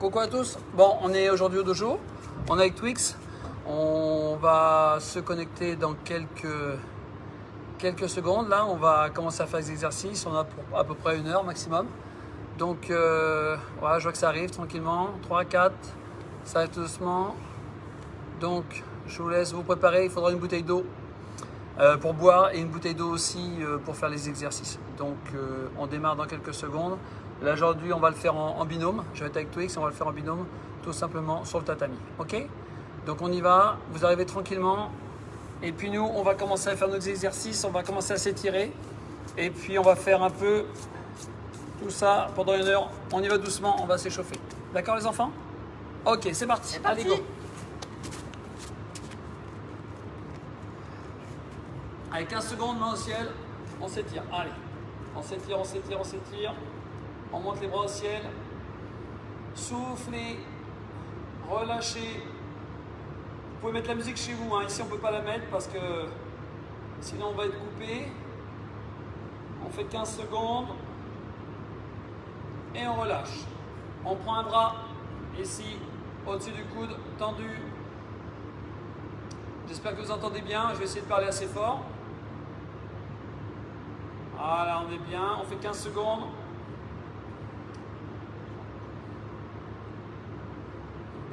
Coucou à tous. Bon, on est aujourd'hui au dojo. On est avec Twix. On va se connecter dans quelques secondes. Là, on va commencer à faire des exercices. On a pour à peu près 1 heure maximum. Donc, voilà, je vois que ça arrive tranquillement. 3, 4, ça arrive tout doucement. Donc, je vous laisse vous préparer. Il faudra une bouteille d'eau pour boire et une bouteille d'eau aussi pour faire les exercices. Donc, on démarre dans quelques secondes. Là, aujourd'hui, on va le faire en binôme. Je vais être avec Twix, on va le faire en binôme, tout simplement sur le tatami. Ok? Donc, on y va. Vous arrivez tranquillement. Et puis, nous, on va commencer à faire nos exercices. On va commencer à s'étirer. Et puis, on va faire un peu tout ça pendant 1 heure. On y va doucement, on va s'échauffer. D'accord, les enfants? Ok, c'est parti. Allez, go. Allez, 15 secondes, main au ciel. On s'étire. Allez. On s'étire, on s'étire, on s'étire. On monte les bras au ciel. Soufflez. Relâchez. Vous pouvez mettre la musique chez vous. Hein. Ici, on ne peut pas la mettre parce que sinon, on va être coupé. On fait 15 secondes. Et on relâche. On prend un bras ici, au-dessus du coude, tendu. J'espère que vous entendez bien. Je vais essayer de parler assez fort. Voilà, on est bien. On fait 15 secondes.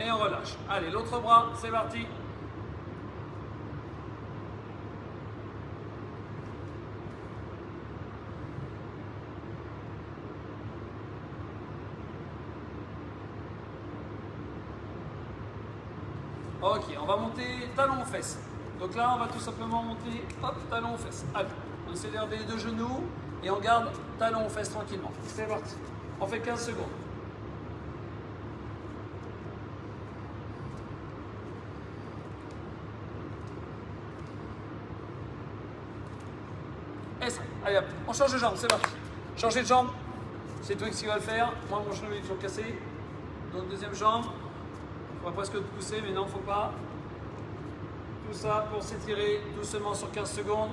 Et on relâche. Allez, l'autre bras, c'est parti. Ok, on va monter talon aux fesses. Donc là, on va tout simplement monter, hop, talon aux fesses. Allez, on essaie de garder les 2 genoux et on garde talon aux fesses tranquillement. C'est parti. On fait 15 secondes. Et ça, allez hop, on change de jambe, c'est parti. Changer de jambe, c'est Twix qui va le faire. Moi, mon genou est toujours cassé. Donc, deuxième jambe. On va presque pousser, mais non, faut pas. Tout ça pour s'étirer doucement sur 15 secondes.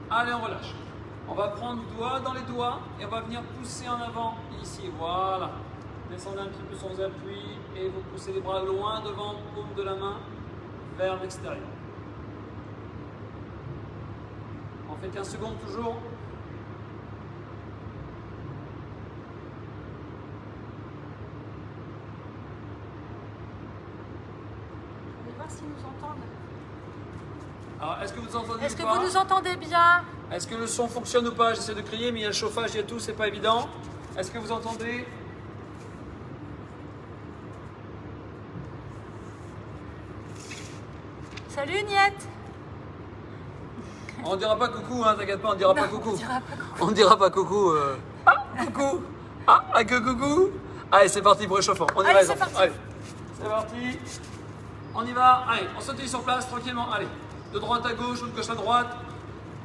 Allez, on relâche. On va prendre doigt dans les doigts et on va venir pousser en avant ici. Voilà. Descendez un petit peu sur vos appuis et vous poussez les bras loin devant, paume de la main vers l'extérieur. On fait 15 secondes toujours. S'ils nous entendent. Alors, est-ce que vous entendez Est-ce que pas? vous nous entendez bien? Est-ce que le son fonctionne ou pas? J'essaie de crier, mais il y a le chauffage, il y a tout, c'est pas évident. Est-ce que vous entendez? Salut Niette. On dira pas coucou, hein, t'inquiète pas, on dira pas coucou. On dira pas coucou. On dira pas coucou. Ah, coucou. Ah, que coucou. Allez, c'est parti pour l'échauffement. On y va, Allez, les c'est enfants. parti. Allez, c'est parti. On y va. Allez, on saute sur place tranquillement. Allez, de droite à gauche ou de gauche à droite.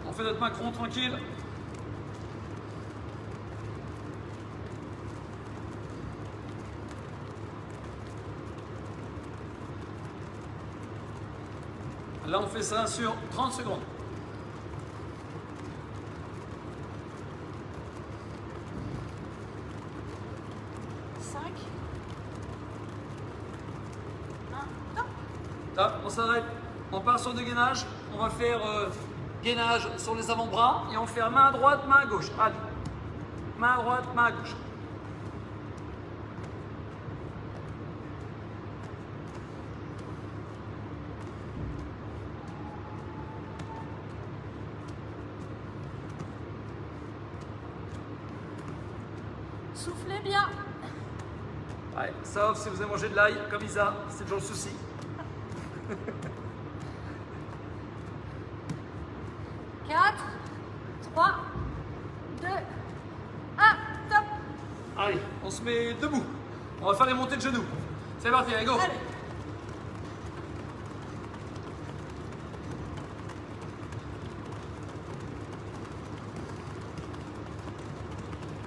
On fait notre Macron tranquille. Là, on fait ça sur 30 secondes. Top, on s'arrête. On part sur 2 gainages. On va faire gainage sur les avant-bras et on fait main à droite, main à gauche. Allez. Main à droite, main à gauche. Soufflez bien. Ouais, sauf si vous avez mangé de l'ail comme Isa, c'est toujours le souci. 4, 3, 2, 1, top. Allez, on se met debout. On va faire les montées de genoux. C'est parti, allez, go. Allez.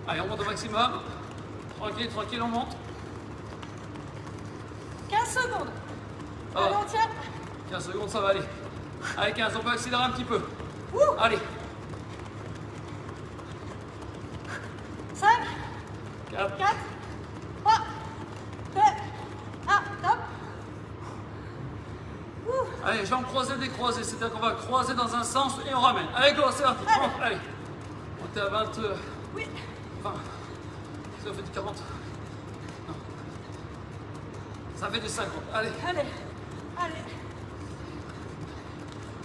Allez, on monte au maximum. Tranquille, tranquille, on monte. 15 secondes. Ah. Allez, on tient. 15 secondes, ça va aller. Allez, 15, on peut accélérer un petit peu. Allez. 4. 4, 3, 2, 1, top. Allez, jambes croisées, décroisées. C'est-à-dire qu'on va croiser dans un sens et on ramène. Allez, go, c'est parti. Allez. On était à 20. Oui. 20. Ça fait du 40. Non. Ça fait du 50. Allez. Allez. Allez.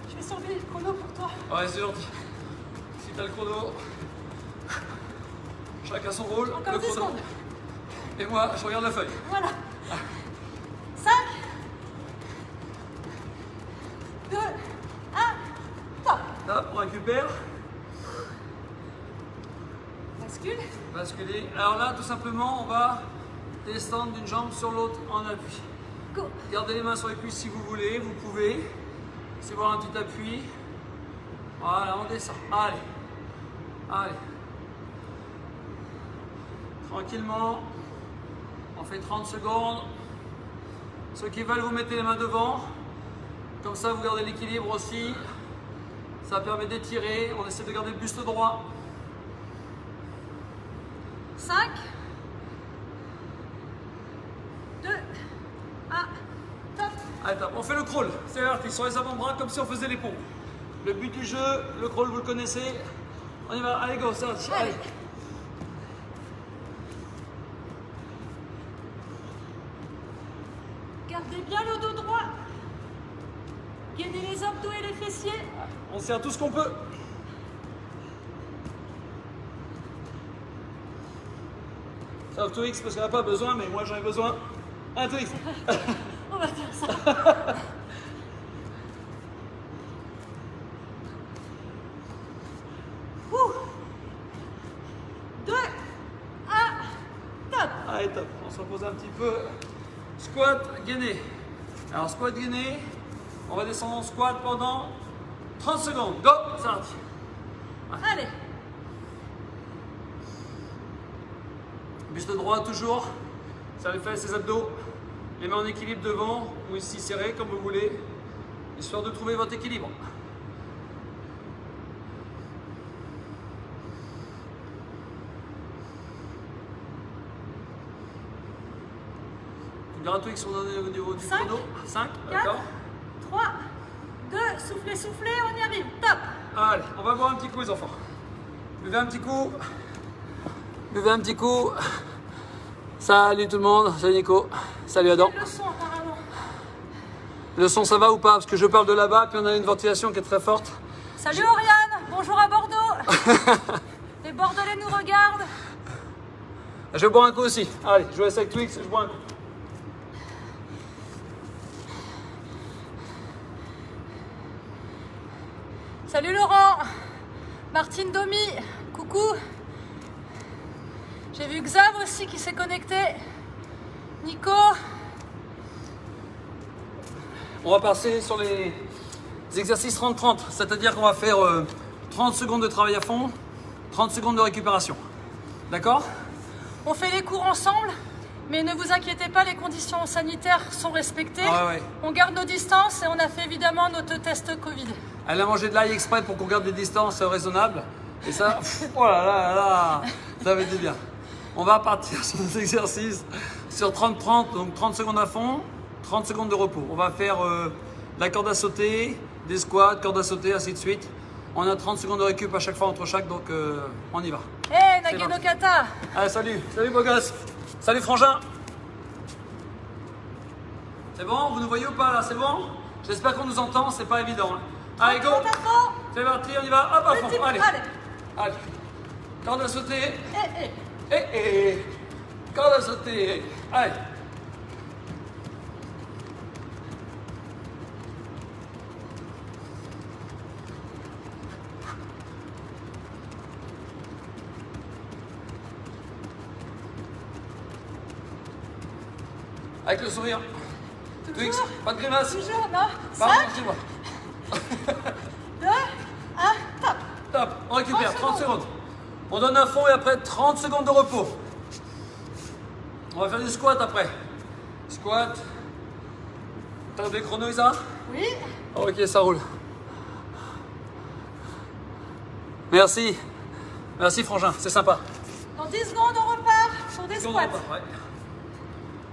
Je vais surveiller le chrono pour toi. Ouais, c'est gentil. Si t'as le chrono, chacun son rôle. Encore le 10 chrono. secondes. Et moi, je regarde la feuille. Voilà. 5, 2, 1, top. Là, on récupère. Bascule. Basculer. Alors là, tout simplement, on va descendre d'une jambe sur l'autre en appui. Go. Gardez les mains sur les cuisses si vous voulez, vous pouvez. C'est voir un petit appui. Voilà, on descend. Allez. Allez. Tranquillement. On fait 30 secondes. Ceux qui veulent, vous mettez les mains devant. Comme ça, vous gardez l'équilibre aussi. Ça permet d'étirer. On essaie de garder le buste droit. 5, 2, 1, top. Allez, top. On fait le crawl. C'est parti. Sur les avant-bras, comme si on faisait les pompes. Le but du jeu, le crawl, vous le connaissez. On y va. Allez, go. C'est parti. Allez. Gardez bien le dos droit. Gainez les abdos et les fessiers. On serre tout ce qu'on peut. Sauf Twix parce qu'on n'a pas besoin, mais moi j'en ai besoin. Un Twix. On va faire ça. 2, 1, top. Allez, top. On se repose un petit peu. Squat, gainé. Alors, squat, gainé. On va descendre en squat pendant 30 secondes. Go, c'est parti. Allez. Buste droit toujours. Ça lui fait ses abdos. Les mains en équilibre devant ou ici serrées comme vous voulez. Histoire de trouver votre équilibre. Tu verras Twix, on en est au niveau du 5, chrono. 5, 4, d'accord. 3, 2, soufflez, soufflez, on y arrive. Top. Allez, on va boire un petit coup les enfants. Buvez un petit coup. Buvez un petit coup. Salut tout le monde, salut Nico. Salut Adam. Le son apparemment. Le son ça va ou pas? Parce que je parle de là-bas, puis on a une ventilation qui est très forte. Salut Oriane, bonjour à Bordeaux. Les Bordelais nous regardent. Je vais boire un coup aussi. Allez, je vous laisse avec Twix, je bois un coup. Salut Laurent. Martine Domi, coucou. J'ai vu Xav aussi qui s'est connecté. Nico. On va passer sur les exercices 30-30, c'est-à-dire qu'on va faire 30 secondes de travail à fond, 30 secondes de récupération. D'accord? On fait les cours ensemble, mais ne vous inquiétez pas, les conditions sanitaires sont respectées. Ah ouais. On garde nos distances et on a fait évidemment notre test Covid. Elle a mangé de l'ail exprès pour qu'on garde des distances raisonnables. Et ça, oh là là là, ça va être bien. On va partir sur nos exercices sur 30-30, donc 30 secondes à fond, 30 secondes de repos. On va faire la corde à sauter, des squats, corde à sauter, ainsi de suite. On a 30 secondes de récup à chaque fois entre chaque, donc on y va. Hey, Nageno Kata. Allez, salut, salut beau gosse. Salut frangin. C'est bon, vous nous voyez ou pas là, c'est bon? J'espère qu'on nous entend, c'est pas évident. Hein. Allez, go. C'est parti, on y va, hop à fond, allez. Allez. Corde à sauter. Corde à sauter. Allez. Avec le sourire. Twix, pas de grimace. Toujours, non. Pardon, 5, excuse-moi. 2, 1, top. Top, on récupère 30 30 secondes. On donne un fond et après 30 secondes de repos. On va faire du squat après. Squat. T'as des chronos, Isa? Oui. Ok, ça roule. Merci. Merci, frangin, c'est sympa. Dans 10 secondes, on repart. sur des Seconde squats. repas, ouais.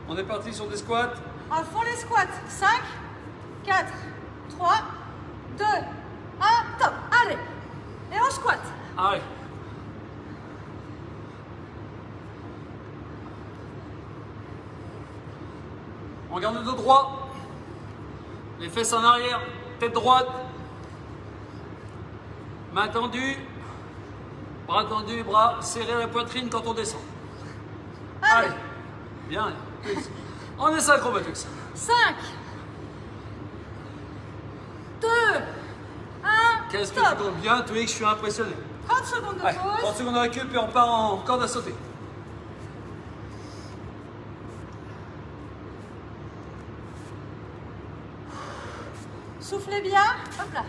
On est parti sur des squats. À fond les squats. 5, 4, 3, 2, 1, top. Allez. Et on squat. Allez. On garde le dos droit. Les fesses en arrière. Tête droite. Main tendue. Bras tendus, bras serrés à la poitrine quand on descend. Allez. Bien. Twix. On est synchro, Twix. 5, 2, 1, 15 stop. secondes. Bien, Twix, je suis impressionné. 30 secondes de Ouais, pause. 30 secondes de récup et on part en corde à sauter. Soufflez bien. Hop là.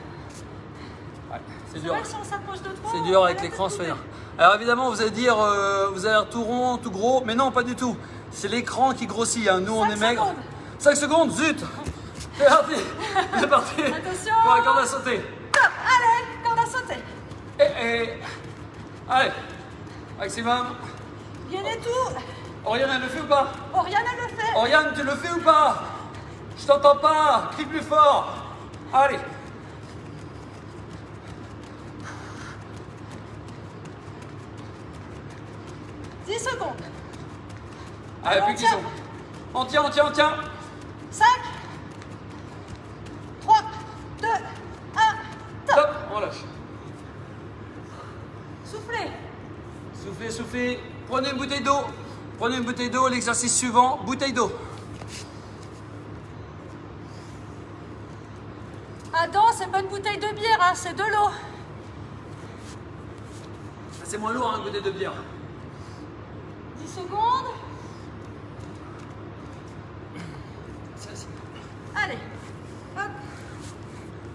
Ouais, c'est C'est dur. vrai que si on s'approche de trop, C'est dur avec on va l'écran la se tête faire. Alors évidemment, vous allez dire, vous avez l'air tout rond, tout gros, mais non, pas du tout. C'est l'écran qui grossit. Hein. Nous, on 5 est maigre. secondes. 5 secondes, zut. C'est parti. C'est parti. Attention. Pour la corde à sauter. Top. Allez, corde à sauter. Et allez, maximum. Bien et tout. Oriane, elle le fait ou pas? Oriane, elle le fait. Oriane, tu le fais ou pas? Je t'entends pas. Crie plus fort. Allez. « 10 secondes. Allez, plus on qu'ils tient. sont. On tient, on tient, on tient. 5, 3, 2, 1, top. Top, on lâche. Soufflez. Soufflez, soufflez. Prenez une bouteille d'eau. Prenez une bouteille d'eau. L'exercice suivant, bouteille d'eau. Attends, c'est pas une bouteille de bière, hein, c'est de l'eau. C'est moins lourd, hein, une bouteille de bière. 10 secondes. Allez. Hop.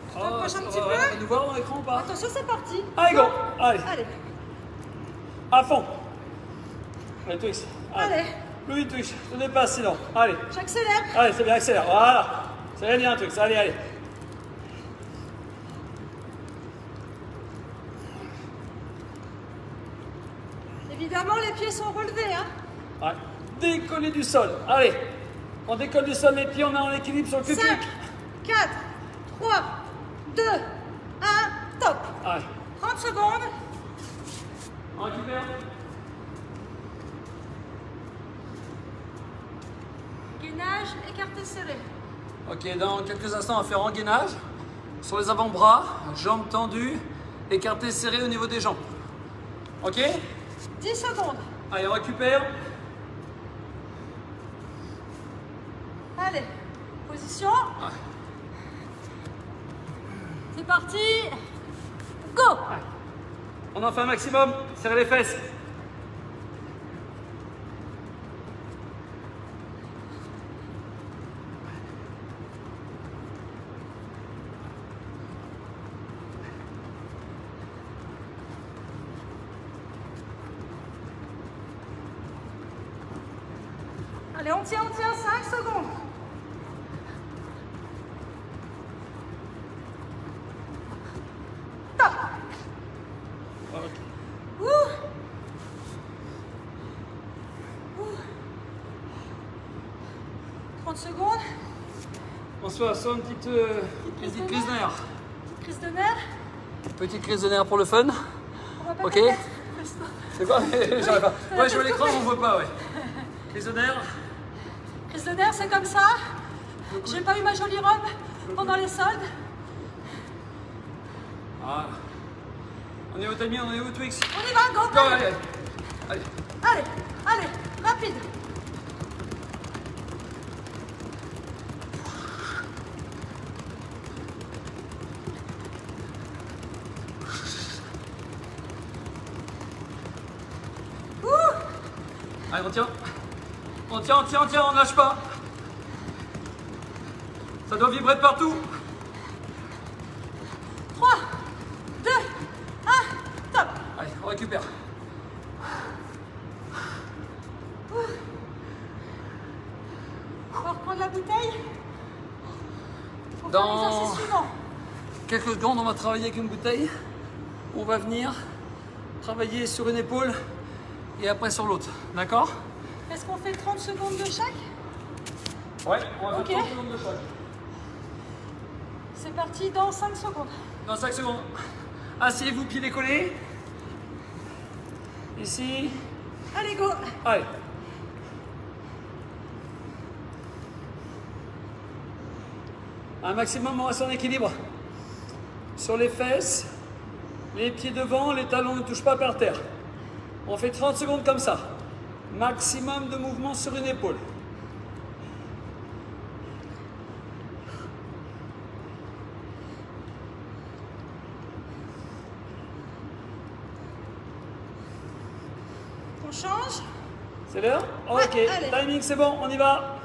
Je t'approche un petit On peu. nous voir dans l'écran ou pas? Attention, c'est parti. Allez, go. Allez, Allez. à fond. Allez, Twix. Allez. Louis, Twix, je te dépasse sinon. Allez, J'accélère. allez, c'est bien, accélère. Voilà. Ça va bien, Twix. Allez, allez. Évidemment, les pieds sont relevés, hein. Ouais. Décoller du sol. Allez. On décolle du sol les pieds, on est en équilibre sur le 5, pupitre. 4, 3, 2, 1, top. Allez. 30 secondes. On récupère. Gainage, écarté serré. Ok, dans quelques instants, on va faire engainage. Sur les avant-bras, jambes tendues, écartées serrées au niveau des jambes. Ok? 10 secondes. Allez, on récupère. Allez, position. C'est parti. Go. On en fait un maximum. Serrez les fesses. Allez, on tient, 5 secondes. Top. Ok. Ouh. Ouh. 30 secondes. On se fait une petite crise de nerfs. Petite crise de nerfs. Petite crise de nerfs pour le fun. On va pas Ok. permettre. C'est quoi? J'arrive pas. Ouais, je vois l'écran, on voit pas, ouais. Crise de nerfs. Crise de nerfs, c'est comme ça. J'ai pas eu ma jolie robe pendant les soldes. Ah. On est où, Tammy? On est où, Twix? On y va, go. Go, allez. Allez. Allez, allez, rapide. Ouh. Allez, on tient. On tient, on tient, on tient, on lâche pas. Ça doit vibrer de partout. 3, 2, 1, top. Allez, on récupère. On va reprendre la bouteille. Pour faire Dans- l'exercice suivant. Quelques secondes, on va travailler avec une bouteille. On va venir travailler sur une épaule et après sur l'autre. D'accord? Est-ce qu'on fait 30 secondes de chaque? Ouais, on va Ok. faire 30 secondes de chaque. C'est parti dans 5 secondes. Dans 5 secondes. Asseyez-vous, pieds décollés. Ici. Allez, go. Allez. Un maximum, on reste en équilibre. Sur les fesses, les pieds devant, les talons ne touchent pas par terre. On fait 30 secondes comme ça. Maximum de mouvement sur une épaule. On change. C'est l'heure? Ouais, Ok, allez. timing, c'est bon, on y va.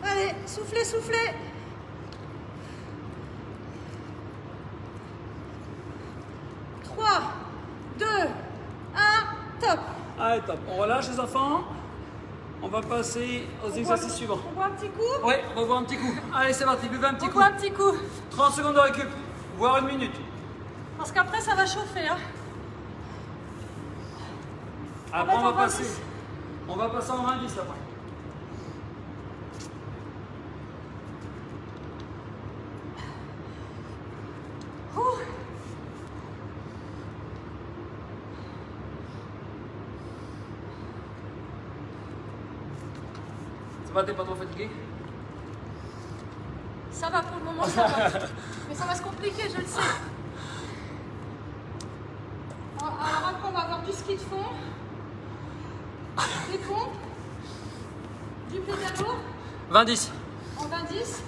Allez, soufflez, soufflez. Trois, 2, 1, top. Allez, top. On relâche les enfants. On va passer aux exercices suivants. On boit un petit coup. Ouais, on va voir un petit coup. Allez, c'est parti, buvez un petit On coup. boit un petit coup. 30 secondes de récup, voire une minute. Parce qu'après, ça va chauffer. Hein. Après, va on va être en passer. 20-10. On va passer en 20-10 après. Ouh. Ça va, t'es pas trop fatigué? Ça va pour le moment, ça va. Mais ça va se compliquer, je le sais. Alors après, on va avoir du ski de fond, des pompes, du pédalo 20-10. en 20-10,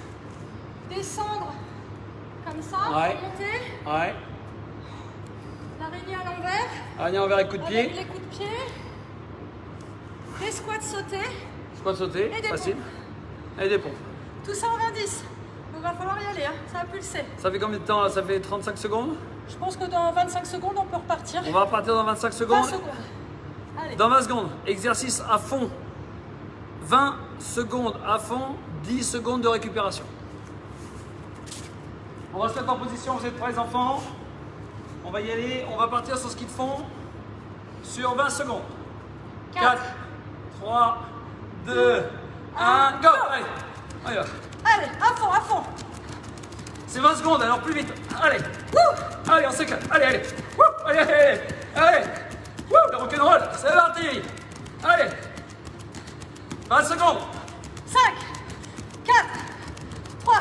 descendre comme ça, Ouais. remonter, Ouais. l'araignée à l'envers, Allez, on va avec coup de avec pied. les coups de pied, les squats sautés, Squat sauté, Et des facile. pompes. Et des pompes. tout ça en 20-10. Il va falloir y aller, hein. Ça va pulser. Ça fait combien de temps là? Ça fait 35 secondes? Je pense que dans 25 secondes, on peut repartir. On va repartir dans 25 20 secondes. secondes. Allez. Dans 20 secondes, exercice à fond. 20 secondes à fond, 10 secondes de récupération. On va se mettre en position, vous êtes prêts les enfants? On va y aller, on va partir sur ce qu'ils font sur 20 secondes. 4, 3, 2, 1, go! Allez, on y va. Allez, à fond, à fond. C'est 20 secondes, alors plus vite. Allez, wouh! Allez, on s'éclate. Allez, allez. Wouh! Allez, allez, allez. Allez. Wouh! Le rock'n'roll, c'est parti. Allez. 20 secondes. 5, 4, 3,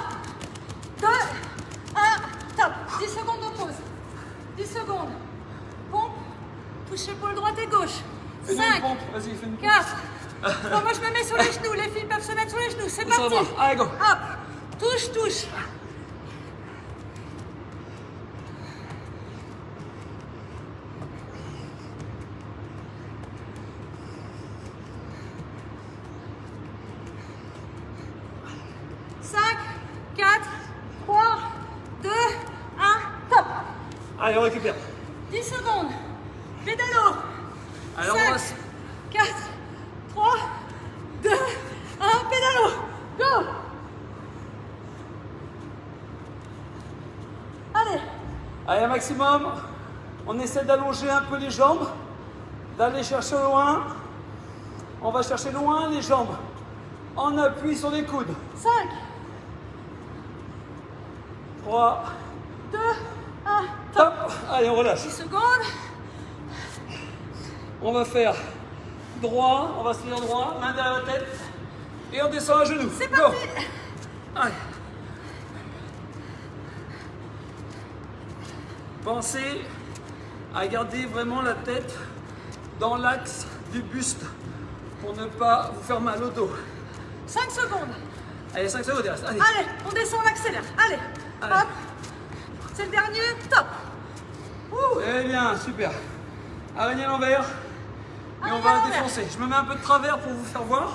2, 1, top. 10 secondes de pause. 10 secondes. Pompe, touche épaule droite et gauche. Fais-nous une 5, pompe. Vas-y, fais une pompe. 4. Bon, moi je me mets sur les genoux. Les filles peuvent se mettre sur les genoux. C'est Touche à la parti. barre. Allez, go. Hop. Touche, touche. Cinq, 4, 3, 2, 1, top. Allez, on récupère. 10 secondes. Pédalo. Allez, on 5, va. 4, 3, 2, 1, pédalo. Go. Allez. Allez, un maximum. On essaie d'allonger un peu les jambes, d'aller chercher loin. On va chercher loin les jambes. En appui sur les coudes. 5, 3, 2, 1, top. top. Allez, on relâche. 10 secondes. On va faire droit, on va se tenir droit, main derrière la tête. Et on descend à genoux. C'est Go. parti. Allez. Pensez à garder vraiment la tête dans l'axe du buste pour ne pas vous faire mal au dos. 5 secondes. Allez, 5 secondes, il reste. Allez. Allez, on descend, on accélère. Allez. Allez. Hop. C'est le dernier. Top. Ouh. Eh bien, super. Araignée à l'envers. Et on Araignée va à l'envers. défoncer. Je me mets un peu de travers pour vous faire voir.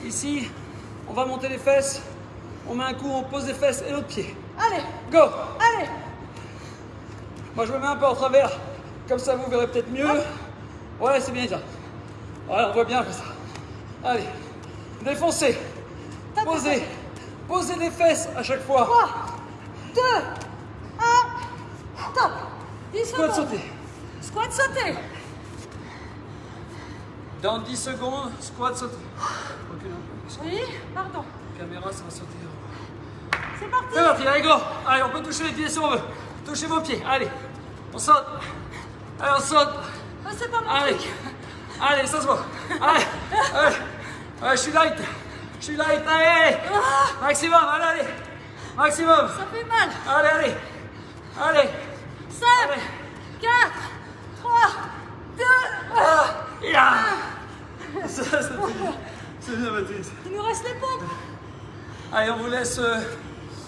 Ici, on va monter les fesses. On met un coup, on pose les fesses et l'autre pied. Allez. Go. Allez. Moi, je me mets un peu en travers. Comme ça, vous verrez peut-être mieux. Ouais, c'est bien ça. Voilà, on voit bien comme ça. Allez, défoncez. Tape, Posez. tape. Posez les fesses à chaque fois. 3, 2, 1, top. 10 Squat secondes. sauté. Squat sauté. Dans 10 secondes, squat sauté. Recule un peu. Oui, pardon. Caméra, ça va sauter. C'est parti. C'est parti, allez go. Allez, on peut toucher les pieds si on veut. Touchez vos pieds, allez. On saute. Allez, on saute. Oh, c'est pas mon Allez. truc. Allez, ça se voit. Allez. Allez. Allez, je suis light. Je suis light, allez. Maximum, allez, allez. Maximum. Ça fait mal. Allez, allez. Allez. 5, Allez. 4, 3, 2, Ya. C'est bien, Mathis. Il nous reste les pompes. Allez, on vous laisse.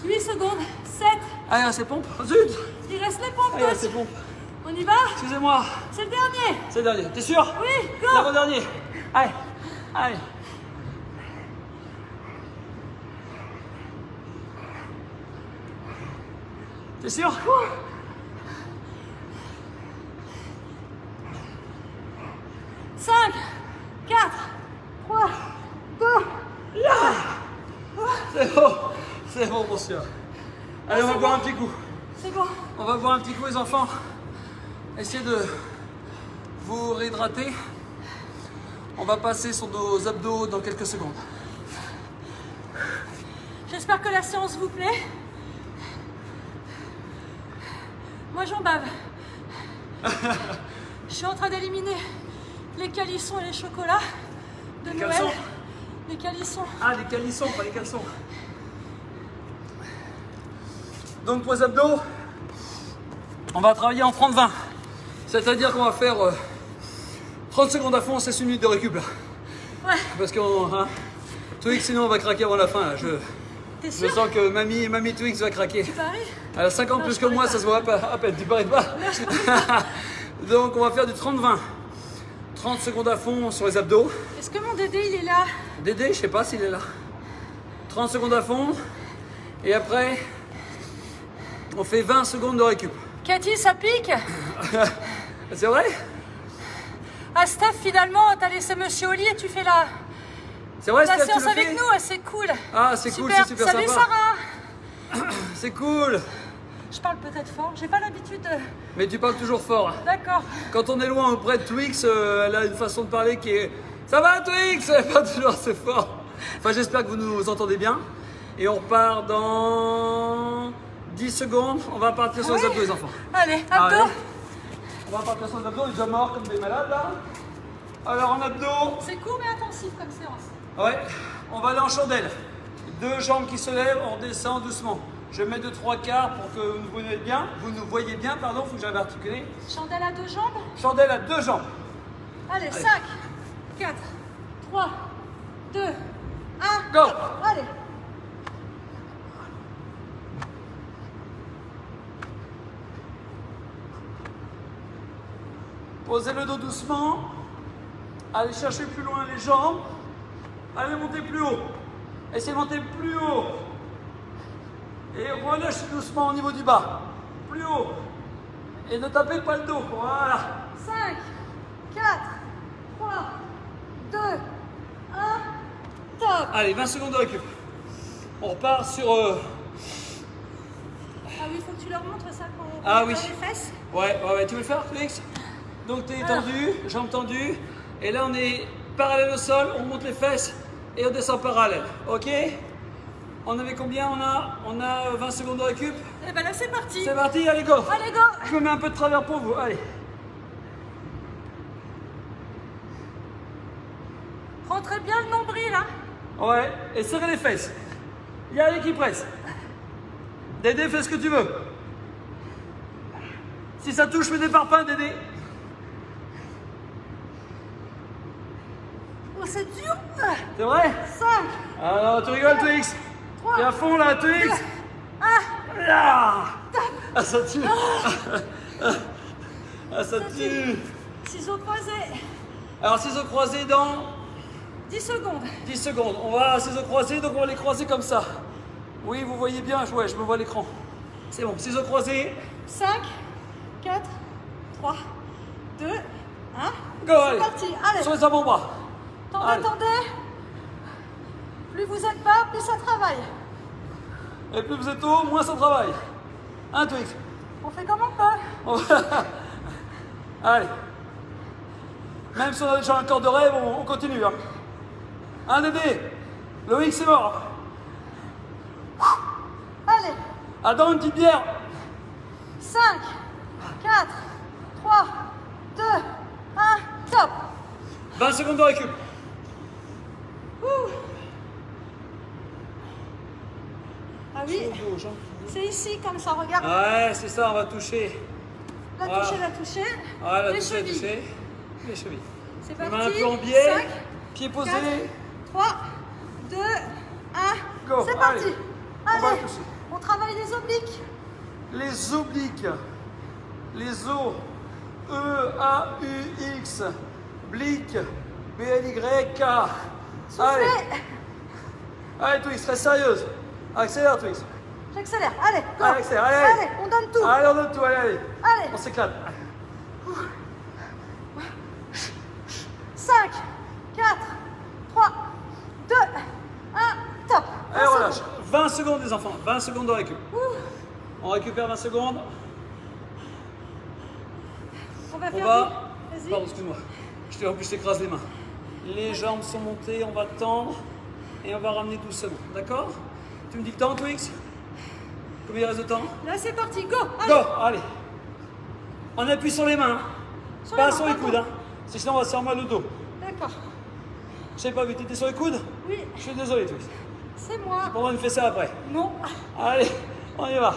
8 secondes. 7. Allez, c'est pompe. Zut. Il reste les pompes, Allez, coach. c'est pompe. On y va? Excusez-moi. C'est le dernier. C'est le dernier. T'es sûr? Oui, go. L'avant-dernier. Allez. Allez. T'es sûr? 5, 4, 3, 2. C'est bon. C'est bon, mon cher. Allez, on va c'est boire bon. un petit coup. C'est bon. On va boire un petit coup, les enfants. Essayez de vous réhydrater. On va passer sur nos abdos dans quelques secondes. J'espère que la séance vous plaît. Moi, j'en bave. Je suis en train d'éliminer les calissons et les chocolats de Les Noël. caleçons? Les calissons. Ah, les calissons, pas les caleçons. Donc pour les abdos, on va travailler en 30-20. C'est-à-dire qu'on va faire 30 secondes à fond, c'est une minute de récup là. Ouais, Parce qu'on... Hein, Twix, sinon on va craquer avant la fin là. t'es Je sûr? sens que mamie Twix va craquer. Tu paries? Elle a 5 ans Non, plus je que parie moi, pas. ça se voit à peine, tu paries pas? Donc on va faire du 30-20. 30 secondes à fond sur les abdos. Est-ce que mon Dédé, il est là? Dédé, je sais pas s'il est là. 30 secondes à fond. Et après, on fait 20 secondes de récup. Cathy, ça pique? C'est vrai? Ah, Steph, finalement, t'as laissé Monsieur Oli et tu fais la C'est vrai, Steph, tu séance le avec fais? nous. C'est cool. Ah, c'est cool, c'est super Salut, sympa. Sarah. C'est cool. Je parle peut-être fort. J'ai pas l'habitude de... Mais tu parles toujours fort. D'accord. Quand on est loin auprès de Twix, elle a une façon de parler qui est... Ça va, Twix? Pas toujours assez fort. Enfin, j'espère que vous nous entendez bien. Et on repart dans 10 secondes. On va partir sur les Oui. abdos, les enfants. Allez, abdos. Allez. On va partir sur les abdos. On est déjà morts comme des malades, là. Alors, en abdos... C'est court mais intensif comme séance. Ouais, on va aller en chandelle. 2 jambes qui se lèvent, on descend doucement. Je mets 2-3 quarts pour que vous nous voyez bien. Faut que j'arrive à articuler. Chandelle à 2 jambes. Chandelle à 2 jambes. Allez, 5, 4, 3, 2, 1. Go. Allez. Posez le dos doucement. Allez chercher plus loin les jambes. Allez monter plus haut. Essayez de monter plus haut. Et relâchez doucement au niveau du bas. Plus haut. Et ne tapez pas le dos. Voilà. 5, 4, 3, 2, 1. Top. Allez, 20 secondes de récup. On repart sur... Ah oui, il faut que tu leur montres ça quand on Ah dans oui. les fesses. Ouais, tu veux le faire, Félix? Donc t'es tendu, jambes tendues. Et là, on est parallèle au sol, on monte les fesses et on descend parallèle. Ok? On avait combien? On a 20 secondes de récup. Et ben là, c'est parti. C'est parti, allez go! Allez, go. Je me mets un peu de travers pour vous, allez. Rentrez bien le nombril, hein. Ouais, et serrez les fesses. Il y a les qui presse. Dédé, fais ce que tu veux. Si ça touche, fais des parpaings, Dédé. Oh, c'est dur. C'est vrai? 5, Alors, tu rigoles, Twix? T'es à fond là, Twix? 1. Ah, ah, ça tue. Ah, ça tue. Ciseaux croisés. Alors, ciseaux croisés dans 10 secondes. 10 secondes. On va ciseaux croisés, donc on va les croiser comme ça. Oui, vous voyez bien? Ouais, je me vois à l'écran. C'est bon, ciseaux croisés. 5, 4, 3, 2, 1. Go, allez. parti, allez. Sur les avant-bras. Allez. Tendez. Plus vous êtes bas, plus ça travaille. Et plus vous êtes haut, moins ça travaille. Un Twix. On fait comme on peut. Allez. Même si on a déjà un corps de rêve, on continue. Hein. Un Dédé. Loïc, c'est mort. Allez. Adam, une petite bière. 5, 4, 3, 2, 1, top. 20 secondes de récup. Ouh. Ah oui, c'est ici comme ça, regarde. Ouais, c'est ça, on va toucher. La Voilà. toucher, la toucher. Ouais, la les toucher, chevilles. toucher. Les chevilles. C'est Les parti. mains un peu en biais. 5, Pieds posés. 4, 3, 2, 1. Go, C'est parti. allez. On va Allez. toucher. On travaille les obliques. Les obliques. Les os. E-A-U-X. Blique. B-L-Y-K. Allez. Soufflez. Allez, Twix, reste sérieuse. Accélère, Twix. J'accélère. Allez, go. Allez, accélère, allez. Allez, on donne tout. Allez, on donne tout, allez, allez. Allez. On s'éclate. 5, 4, 3, 2, 1, top. Allez, 20 relâche. secondes. 20 secondes, les enfants. 20 secondes de récup. Ouh. On récupère 20 secondes. On va On faire va. du- Vas-y. Pardon, excuse-moi. En plus, je t'écrase les mains. Les jambes sont montées, on va tendre et on va ramener doucement. D'accord? Tu me dis le temps, Twix? Combien il reste de temps? Là, c'est parti. Go. Allez. Go! Allez! On appuie sur les mains, hein. Sur Pas les sur mains, les coudes, hein. Sinon, on va se faire mal au dos. D'accord. Je sais pas vu, t'étais sur les coudes? Oui, Je suis désolé, Twix. c'est moi. On va me faire ça après. Non. Allez, on y va.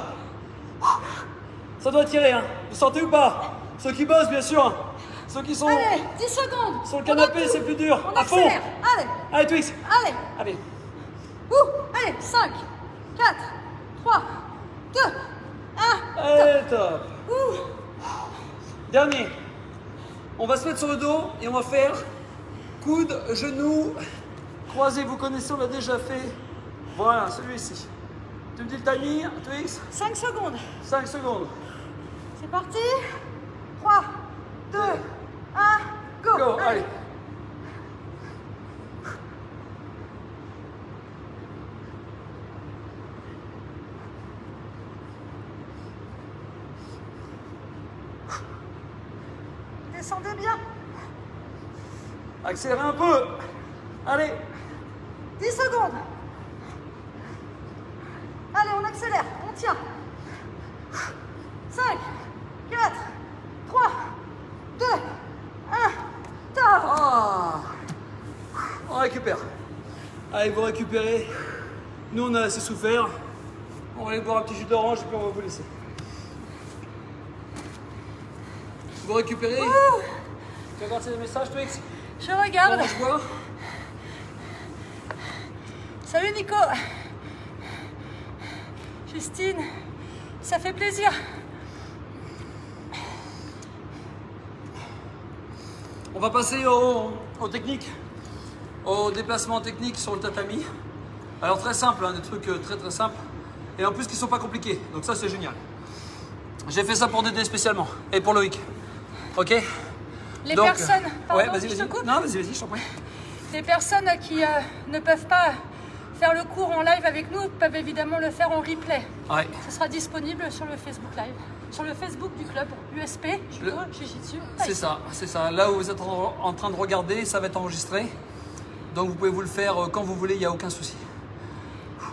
Ça doit tirer, hein. Vous sentez ou pas? Ceux qui bossent, bien sûr. Ceux qui sont Allez, 10 secondes. sur le On canapé, donne tout. c'est plus dur. On À fond. accélère. Allez, Allez, Twix. allez. Allez. Ouh. Allez, 5, 4, 3, 2, 1. Allez, top. Ouh. Dernier. On va se mettre sur le dos et on va faire coude, genou, croisé. Vous connaissez, on l'a déjà fait. Voilà, celui-ci. Tu me dis le timing, Twix? 5 secondes. 5 secondes. C'est parti. 3, 2, 1, go. Go, allez. Descendez bien. Accélérez un peu. Allez. 10 secondes. Allez, on accélère. On tient. 5, 4, 3, 2, 1. Top. Ah. On récupère. Allez, vous récupérez. Nous, on a assez souffert. On va aller boire un petit jus d'orange et puis on va vous laisser. Vous récupérez. Tu regardes ces messages, Twix? Je regarde. Je vois. Salut Nico. Justine, ça fait plaisir. On va passer aux techniques, aux déplacements techniques sur le tatami. Alors très simple, hein, des trucs très très simples. Et en plus qui ne sont pas compliqués. Donc ça c'est génial. J'ai fait ça pour Dédé spécialement. Et pour Loïc. Ok? Les Donc, personnes, pardon, ouais, vas-y, je te vas-y. coupe. Non, vas-y, vas-y, je t'en prie. Les personnes qui ne peuvent pas faire le cours en live avec nous peuvent évidemment le faire en replay. Ouais. Ce sera disponible sur le Facebook Live, sur le Facebook du club USP, Judo, Jiu-Jitsu. C'est ça, c'est ça. Là où vous êtes en train de regarder, ça va être enregistré. Donc vous pouvez vous le faire quand vous voulez, il n'y a aucun souci.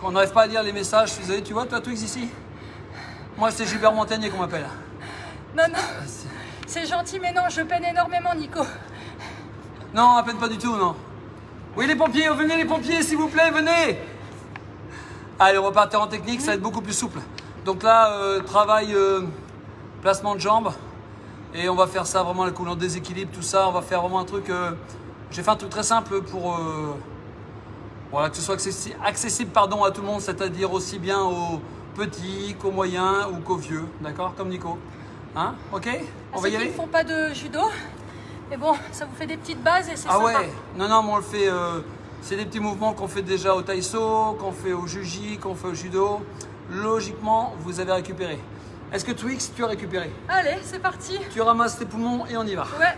On n'arrive pas à lire les messages, je suis désolé, tu vois, toi Twix ici? Moi c'est Gilbert Montagnier qu'on m'appelle. Non, non, c'est gentil, mais non, je peine énormément, Nico. Non, à peine pas du tout, non. Oui, les pompiers, venez les pompiers, s'il vous plaît, venez. Allez, on va partir en technique, ça va être beaucoup plus souple. Donc là, travail, placement de jambes. Et on va faire ça vraiment, le déséquilibre, tout ça. On va faire vraiment un truc... J'ai fait un truc très simple pour... voilà, que ce soit accessible pardon, à tout le monde, c'est-à-dire aussi bien aux petits, qu'aux moyens ou qu'aux vieux. D'accord? Comme Nico. Hein? Ok? On va y Ceux qui aller? ne font pas de judo, mais bon, ça vous fait des petites bases et c'est Ah sympa. ouais, non, non, mais on le fait, c'est des petits mouvements qu'on fait déjà au taïso, qu'on fait au juji, qu'on fait au judo. Logiquement, vous avez récupéré. Est-ce que Twix, tu as récupéré? Allez, c'est parti. Tu ramasses tes poumons et on y va. Ouais,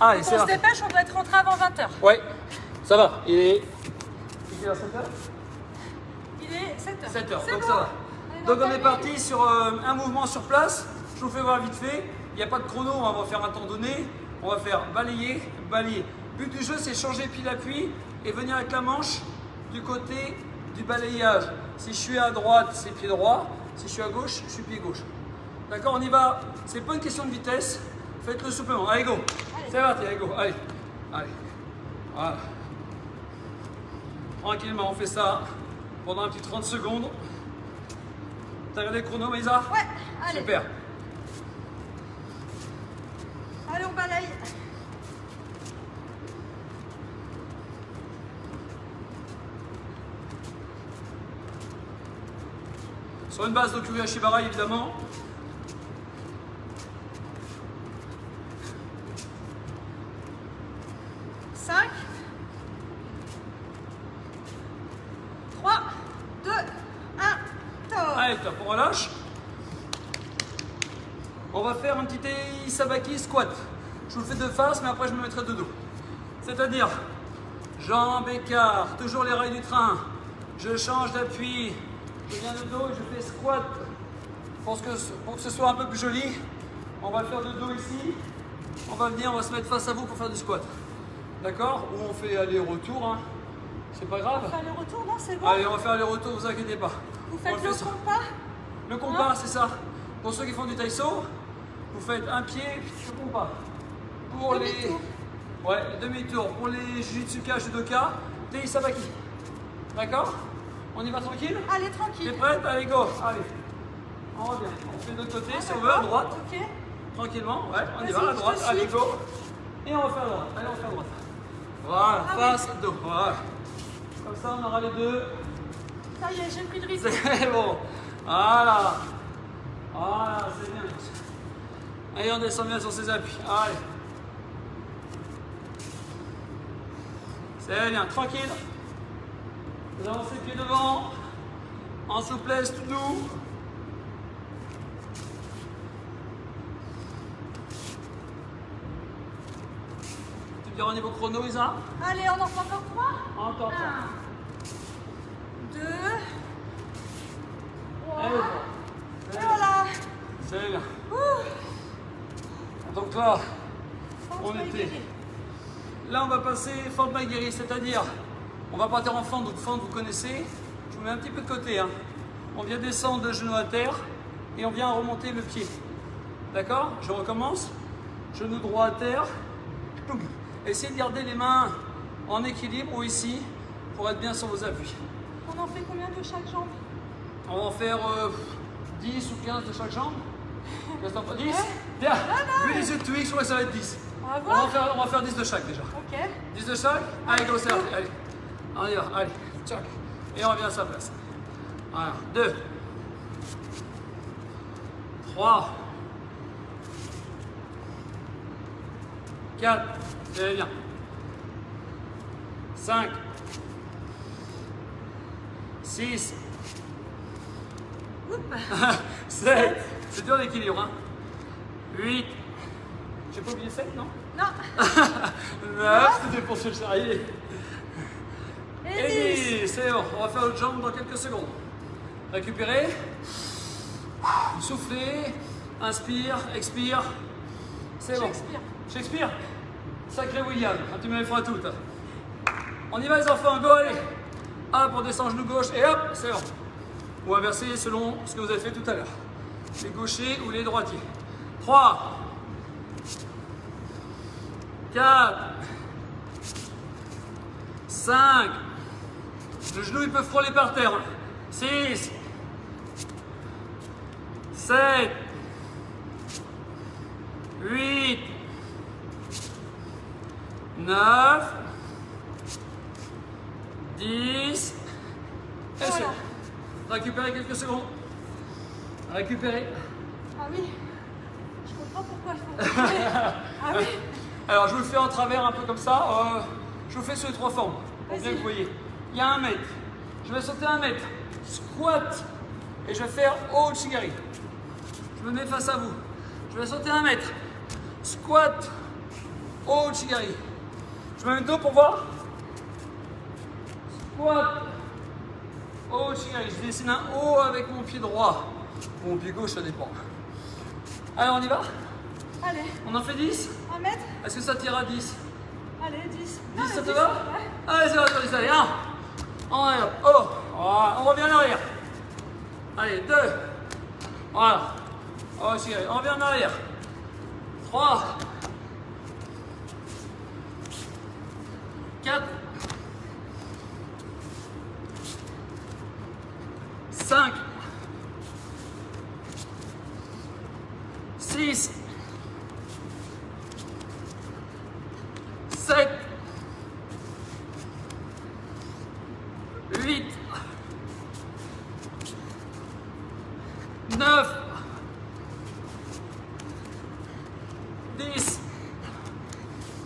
Allez, Donc c'est on se parti. dépêche, on doit être rentré avant 20h. Ouais, ça va. Il est 7h. Il est 7h. 7h, C'est donc bon. ça va. On est Donc dans on le est timing. parti sur un mouvement sur place. Je vous fais voir vite fait. Il n'y a pas de chrono, on va faire un temps donné. On va faire balayer, balayer. Le but du jeu, c'est changer pile d'appui et venir avec la manche du côté du balayage. Si je suis à droite, c'est pied droit. Si je suis à gauche, je suis pied gauche. D'accord, on y va. C'est pas une question de vitesse. Faites-le souplement. Allez, go. C'est parti, allez, go. Allez, allez. Voilà. Tranquillement, on fait ça pendant un petit 30 secondes. T'as regardé le chrono, Maïsa? Ouais, allez. Super. Allez, on balaye. Sur une base d'Okuri Ashibara, évidemment. Cinq, 3, 2, 1, top. Allez, top, on relâche. On va faire un petit Isabaki squat. Je vous le fais de face, mais après je me mettrai de dos. C'est-à-dire, jambes écart, toujours les rails du train. Je change d'appui, je viens de dos et je fais squat. Pour que ce soit un peu plus joli, on va le faire de dos ici. On va venir, on va se mettre face à vous pour faire du squat. D'accord? Ou on fait aller-retour, hein. C'est pas grave. On fait le retour, non, c'est bon. Allez, on va faire aller-retour, vous inquiétez pas. Vous On faites fait le ça. compas. Le compas, c'est ça. Pour ceux qui font du taïso, vous faites un pied, le compas. Pour Demi-tour. Ouais, le demi-tour. Pour les jujitsuka, judoka, des sabaki. D'accord? On y va tranquille? Allez, T'es tranquille. prête? Allez, go. Allez. On revient. On fait de l'autre côté, si on veut, à droite. Ok. Tranquillement, ouais, on y Vas-y, va, à je droite. te Allez, suis. go. Et on refait à droite. Allez, on fait à droite. Voilà, Ah face, dos. Voilà. Comme ça, on aura les deux. Ça y est, j'ai pris le rythme. C'est bon. Voilà. Voilà, c'est bien. Allez, on descend bien sur ses appuis. Allez. C'est bien, tranquille. Vous avancez pied devant. En souplesse, tout doux. Tu diras au niveau chrono, Isa? Allez, on en fait encore 3. Encore 3. 2, Allez, 3. Et voilà. c'est bien. Ouh. Donc là, Pense on pas était. égayer. Là, on va passer fente Maguiri, c'est-à-dire, on va partir en fente, donc fente, vous connaissez. Je vous mets un petit peu de côté. Hein. On vient descendre le genou à terre et on vient remonter le pied. D'accord? Je recommence. Genou droit à terre. Toum. Essayez de garder les mains en équilibre ou ici pour être bien sur vos appuis. On en fait combien de chaque jambe? On va en faire 10 ou 15 de chaque jambe. Reste pas 10? Bien. Vu les yeux de Twix, je crois que ça va être 10. On va On va, voir. on va faire 10 de chaque déjà. Ok. 10 de chaque. Allez, go, c'est parti. Allez. On y va. Allez. Tchac. Et on revient à sa place. Voilà. 2. 3. 4. C'est bien. 5. 6. Oups. 7. C'est dur l'équilibre. Hein. 8. J'ai pas oublié 7, non? Non. 9. C'était pour se charrier. Et 10. Et c'est bon, on va faire l'autre jambe dans quelques secondes. Récupérez. Soufflez. Inspire, expire. C'est bon. Shakespeare. Shakespeare. Sacré William. Ah, tu me les feras toutes. On y va les enfants, go, allez. Hop, on descend genou gauche et hop, c'est bon. Ou inverser selon ce que vous avez fait tout à l'heure. Les gauchers ou les droitiers. 3. 4. 5. Le genou, il peut frôler par terre. 6. 7. 8. 9. 10. Et c'est Voilà. bon. Récupérez quelques secondes. Récupérez. Ah oui. Je comprends pourquoi il faut. Ah oui. Alors, je vous le fais en travers un peu comme ça. Je vous le fais sur les 3 formes. Pour bien que vous voyez. Il y a 1 mètre. Je vais sauter 1 mètre. Squat. Et je vais faire Ouchigari. Je me mets face à vous. Je vais sauter 1 mètre. Squat. Ouchigari. Je me mets le dos pour voir. Squat. Ouchigari. Je dessine un O avec mon pied droit. Ou mon pied gauche, ça dépend. Allez, on y va? Allez. On en fait 10? 1 mètre. Est-ce que ça t'ira à 10? Allez, 10. 10, ça te 10, va? ouais. Allez, c'est parti, allez, 1. En arrière. Oh, voilà. On revient en arrière. Allez, 2. Voilà. Oh, on revient en arrière. 3. 4. 5. 6. 7. 8. 9. 10.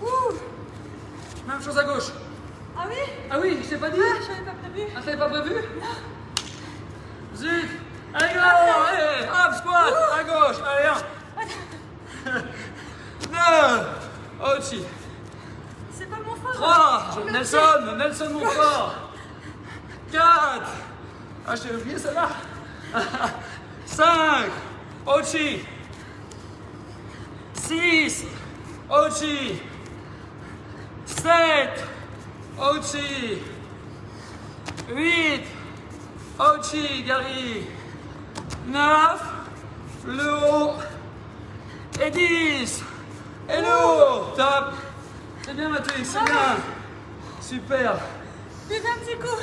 Ouh. Même chose à gauche. Ah oui? Ah oui, je t'ai pas dit? Ah, je n'avais pas prévu. Ah, t'avais pas prévu? Zut. Allez, go. Allez, hop, squat. À gauche. Allez, 1. 2. Ouchi. C'est pas mon fort. 3. Nelson Montfort. 4. Ah, j'ai oublié celle-là. 5. Ouchi. 6. Ouchi. 7. Ouchi. 8. Ouchi, Gary. 9. Le haut. Et 10. Et le haut. Top. C'est bien, Mathieu, c'est bien. Super. Buvez un petit coup.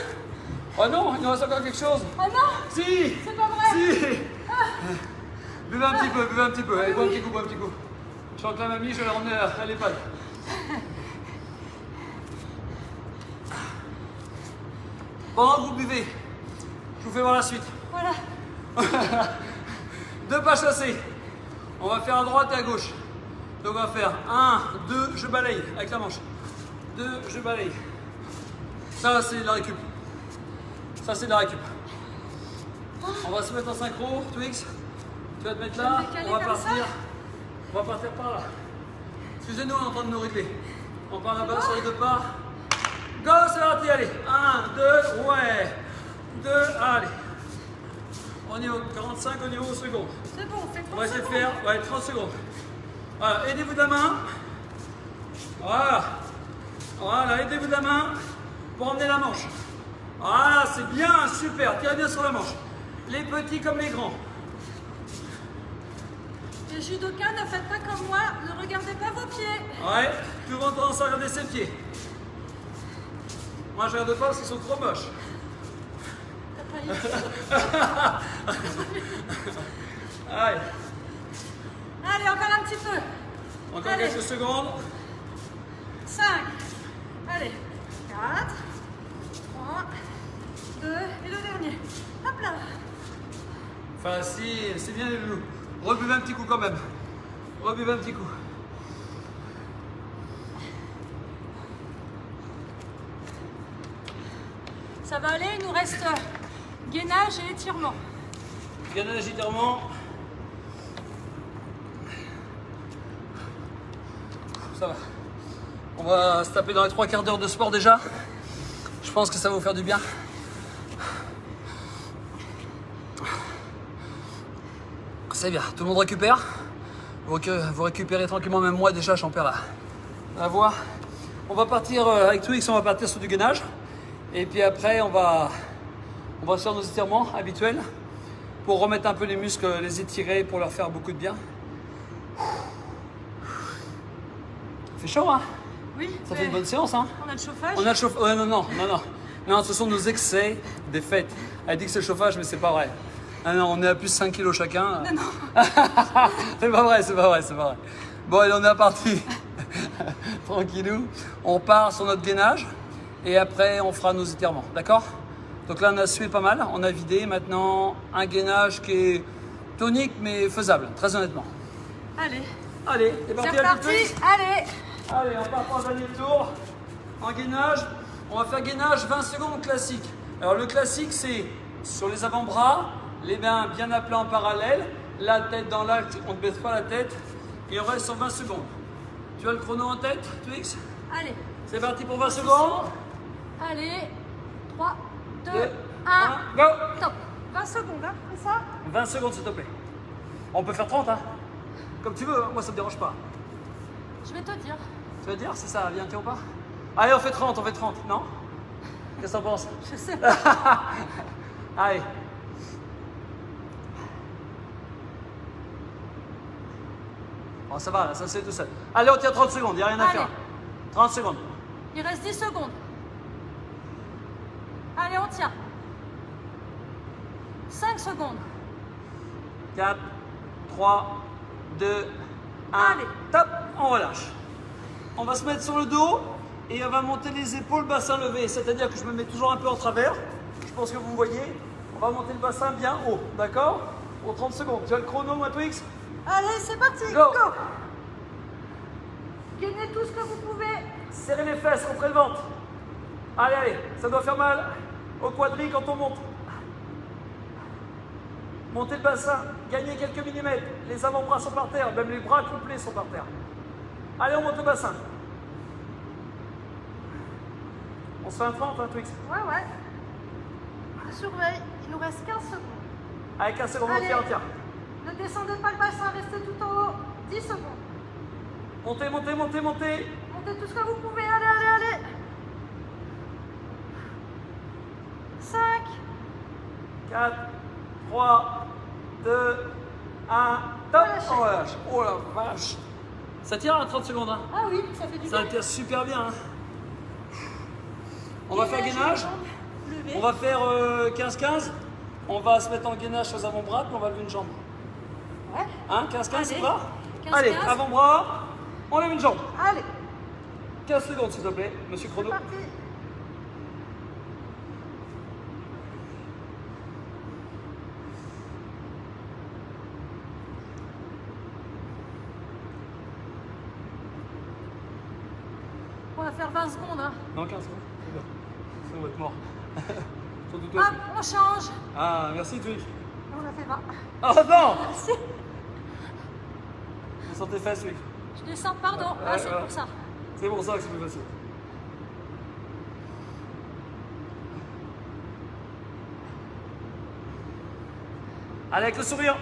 Oh non, il nous reste encore quelque chose. Ah non. Si. C'est pas vrai. Si. Ah. Buvez un petit peu. Allez, bois un petit coup. Je rentre la mamie, je vais la ramener à l'EHPAD. Pendant que vous buvez, je vous fais voir la suite. Voilà. 2 pas chassés. On va faire à droite et à gauche. Donc on va faire 1, 2, je balaye avec la manche. 2, je balaye. Ça, c'est de la récup. On va se mettre en synchro, Twix. Tu vas te mettre là. Je vais me On va décaler comme partir. On va partir par là. Excusez-nous, on est en train de nous régler. On part là-bas sur les 2 pas. Go, c'est parti, allez. 1, 2, ouais. 2, allez. On est au 45, on est au second. C'est bon, c'est On va essayer de faire 30 secondes. Voilà, aidez-vous de la main. Voilà, aidez-vous de la main pour emmener la manche. Voilà, c'est bien, super. Tirez bien sur la manche. Les petits comme les grands. Les judokas, ne faites pas comme moi, ne regardez pas vos pieds. Ouais, tout le monde tendance à regarder ses pieds. Moi, je regarde pas parce qu'ils sont trop moches. T'as pas eu. Allez, Allez, encore un petit peu. encore Allez. quelques secondes. 5. Allez. 4. 3. 2. Et le dernier. Hop là. Facile, c'est bien les loulous. Rebuvez un petit coup quand même. Rebuvez un petit coup. Ça va aller, il nous reste gainage et étirement. Gainage, étirement. Ça va. On va se taper dans les 3 quarts d'heure de sport déjà. Je pense que ça va vous faire du bien. C'est bien, tout le monde récupère. Vous récupérez tranquillement, même moi déjà j'en perds la voix. On va partir avec Twix, on va partir sur du gainage. Et puis après on va faire nos étirements habituels pour remettre un peu les muscles, les étirer pour leur faire beaucoup de bien. C'est chaud, hein? Oui. Ça fait une bonne séance, hein? On a le chauffage. On a le chauffage. Ouais, non, ce sont nos excès des fêtes. Elle dit que c'est le chauffage, mais c'est pas vrai. Ah non, on est à plus 5 kilos chacun. Non. c'est pas vrai. Bon, allez, on est parti. Tranquillou. On part sur notre gainage et après, on fera nos étirements. D'accord? Donc là, on a sué pas mal. On a vidé. Maintenant, un gainage qui est tonique, mais faisable, très honnêtement. Allez. Allez, c'est parti. C'est reparti. Allez. Allez, on part pour un dernier tour. En gainage, on va faire gainage 20 secondes classique. Alors le classique, c'est sur les avant-bras, les mains bien à plat en parallèle, la tête dans l'axe, on ne baisse pas la tête, et on reste sur 20 secondes. Tu as le chrono en tête, Twix? Allez. C'est parti pour 20 secondes. Allez. 3, 2, 2, 1. 1, go. Top. 20 secondes, hein, c'est ça? 20 secondes, s'il te plaît. On peut faire 30, hein? Comme tu veux, hein. Moi ça me dérange pas. Je vais te dire. Tu vas dire, c'est ça, viens, tiens ou pas? Allez, on fait 30, non? Qu'est-ce que t'en penses? Je sais pas. Allez. Bon, ça va, là, ça c'est tout seul. Allez, on tient 30 secondes, il n'y a rien à Allez. faire. 30 secondes. Il reste 10 secondes. Allez, on tient. 5 secondes. 4, 3, 2, 1. Allez. Top, on relâche. On va se mettre sur le dos et on va monter les épaules, bassin levé. C'est-à-dire que je me mets toujours un peu en travers. Je pense que vous voyez. On va monter le bassin bien haut, d'accord? Pour 30 secondes. Tu as le chrono, moi, Twix? Allez, c'est parti. Go. Gagnez tout ce que vous pouvez. Serrez les fesses contre le ventre. Allez, allez, ça doit faire mal au quadri quand on monte. Montez le bassin, gagnez quelques millimètres. Les avant-bras sont par terre, même les bras complets sont par terre. Allez, on monte le bassin. On se fait un 30, hein, Twix? Ouais. Surveille, il nous reste 15 secondes. Allez, 15 secondes, Allez. on tient. Ne descendez pas le bassin, restez tout en haut. 10 secondes. Montez. Montez tout ce que vous pouvez. Allez. 5. 4, 3, 2, 1, top, Relâchez. on relâche. Oh la vache. Ça tient à 30 secondes, hein? Ah oui, ça fait du Ça bien. tient super bien, hein? On va faire gainage. Levé. On va faire 15-15. On va se mettre en gainage sur les avant-bras, puis on va lever une jambe. Ouais. Hein, 15-15, ça Allez. va? 15-15. Allez, avant-bras, on lève une jambe. Allez, 15 secondes, s'il te plaît, monsieur c'est Chrono. parti. On va faire 20 secondes. Hein. Non, 15 secondes. C'est bien. Sinon, on va être mort. Surtout toi. Hop, on change. Ah, merci, Twitch. On a fait 20. Oh non! Merci. Descends tes fesses, Twitch. Je descends, pardon. Ouais, Ah, c'est ouais. pour ça. C'est pour ça que c'est plus facile. Allez, avec le sourire.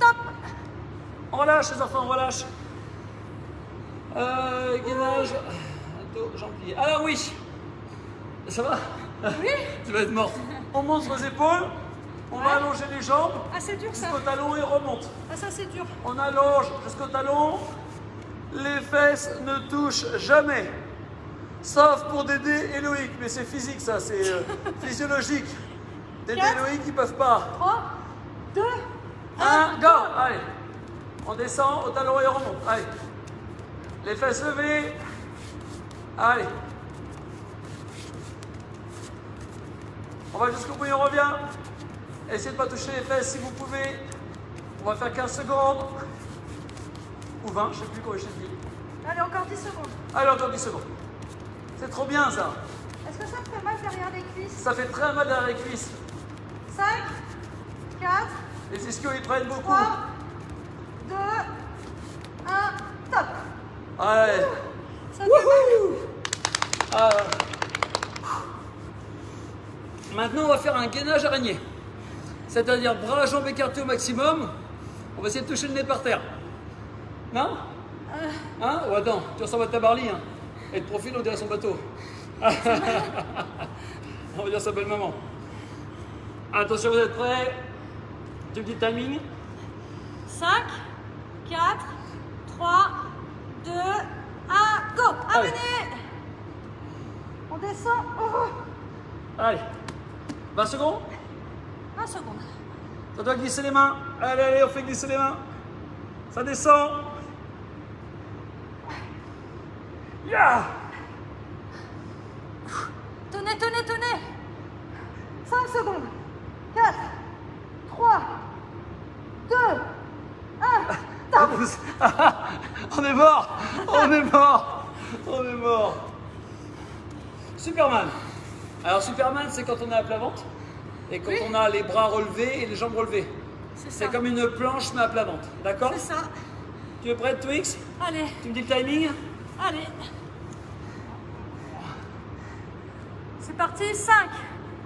Top. On relâche, les enfants, on relâche. Gainage. Dos, jambes pliées. Alors, oui. Ça va? Oui. Tu vas être mort. On monte sur les épaules. On va Ouais. allonger les jambes Ah, c'est dur ça. jusqu'au talon et remonte. Ah, ça, c'est dur. On allonge jusqu'au talon. Les fesses ne touchent jamais. Sauf pour Dédé et Loïc. Mais c'est physique, ça. C'est physiologique. Dédé et 4. Loïc, ils peuvent pas. 3, 2, 1, go! Allez. On descend au talon et on remonte. Allez. Les fesses levées. Allez. On va jusqu'au bout et on revient. Essayez de ne pas toucher les fesses si vous pouvez. On va faire 15 secondes. Ou 20, je ne sais plus quoi je t'ai dit. Allez, encore 10 secondes. Allez, encore 10 secondes. C'est trop bien ça. Est-ce que ça te fait mal derrière les cuisses? Ça fait très mal derrière les cuisses. 5, 4, Les ischios, ils prennent beaucoup. 3, 2, 1, top. Allez. Ça fait mal. Ah. Maintenant, on va faire un gainage araignée. C'est-à-dire bras, jambes écartés au maximum. On va essayer de toucher le nez par terre. Non? Hein? Ou attends, tu ressembles à Tabarly. Hein? Et de profil, on dirait son bateau. On va dire sa belle maman. Attention, vous êtes prêts? Tu me dis timing? 5, 4, 3, 2, 1, go. Allez. Amenez. On descend. Oh. Allez. 20 secondes? 1 seconde. Ça doit glisser les mains. Allez, allez, on fait glisser les mains. Ça descend. Yeah! Tenez, tenez, tenez. 5 secondes. 4, 3, 2, 1. Top. On est mort! On est mort! On est mort! Superman. Alors Superman, c'est quand on est à plat ventre et quand Oui. on a les bras relevés et les jambes relevées. C'est ça. C'est comme une planche mais à plat ventre. D'accord? C'est ça. Tu es prête, Twix? Allez, Tu me dis le timing? allez. C'est parti, 5,